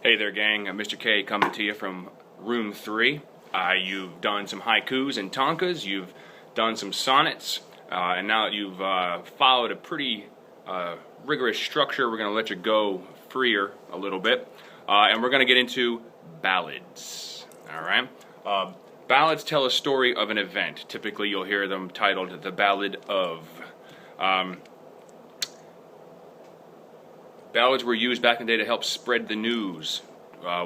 Hey there, gang. Mr. K coming to you from room 3. You've done some haikus and tankas, you've done some sonnets, and now that you've followed a pretty rigorous structure, we're going to let you go freer a little bit, and we're going to get into ballads. Alright? Ballads tell a story of an event. Typically you'll hear them titled The Ballad of. Ballads were used back in the day to help spread the news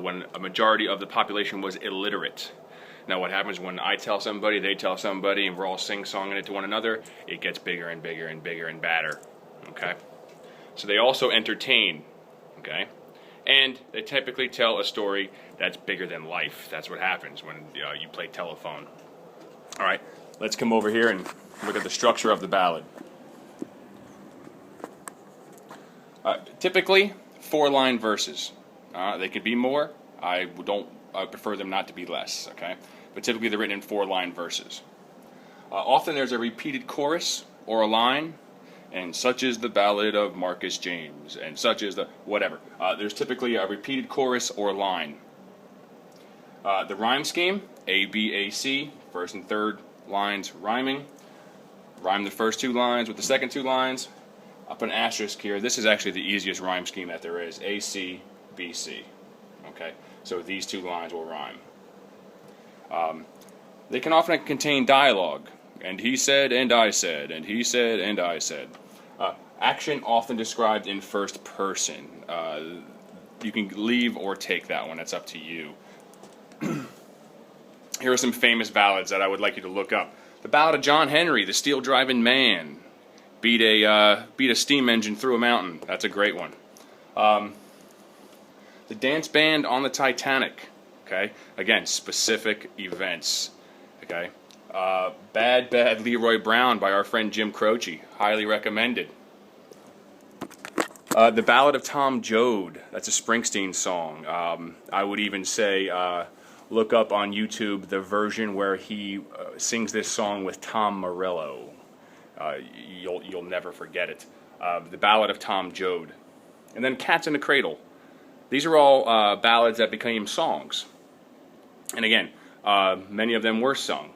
when a majority of the population was illiterate. Now what happens when I tell somebody, they tell somebody, and we're all sing-songing it to one another, it gets bigger and bigger and bigger and badder. Okay? So they also entertain. Okay? And they typically tell a story that's bigger than life. That's what happens when you play telephone. Alright, let's come over here and look at the structure of the ballad. Typically, 4-line verses. They could be more. I prefer them not to be less. Okay, but typically they're written in 4-line verses. Often there's a repeated chorus or a line, and such is the ballad of Marcus James, and such is the whatever. There's typically a repeated chorus or line. The rhyme scheme: A, B, A, C. First and third lines rhyming. Rhyme the first 2 lines with the second 2 lines. I'll put an asterisk here. This is actually the easiest rhyme scheme that there is. A, C, B, C. Okay, so these 2 lines will rhyme. They can often contain dialogue. And he said, and I said, and he said, and I said. Action often described in first person. You can leave or take that one. That's up to you. Here are some famous ballads that I would like you to look up. The Ballad of John Henry, the Steel Driving Man. Beat a steam engine through a mountain. That's a great one. The Dance Band on the Titanic. Okay, again, specific events. Okay, Bad Bad Leroy Brown by our friend Jim Croce. Highly recommended. The Ballad of Tom Joad. That's a Springsteen song. I would even say look up on YouTube the version where he sings this song with Tom Morello. You'll never forget it. The Ballad of Tom Joad. And then Cats in the Cradle. These are all ballads that became songs. And again, many of them were sung.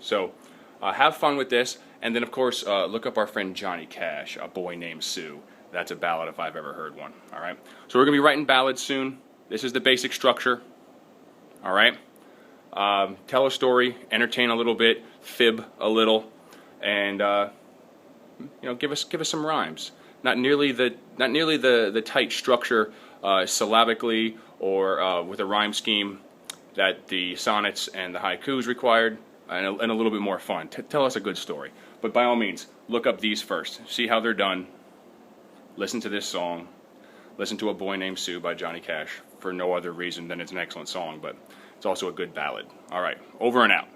So have fun with this. And then of course look up our friend Johnny Cash, A Boy Named Sue. That's a ballad if I've ever heard one. Alright. So we're going to be writing ballads soon. This is the basic structure. Alright. Tell a story, entertain a little bit, fib a little. And give us some rhymes. Not nearly the tight structure syllabically or with a rhyme scheme that the sonnets and the haikus required, and a little bit more fun. Tell us a good story. But by all means, look up these first. See how they're done. Listen to this song. Listen to A Boy Named Sue by Johnny Cash for no other reason than it's an excellent song, but it's also a good ballad. All right, over and out.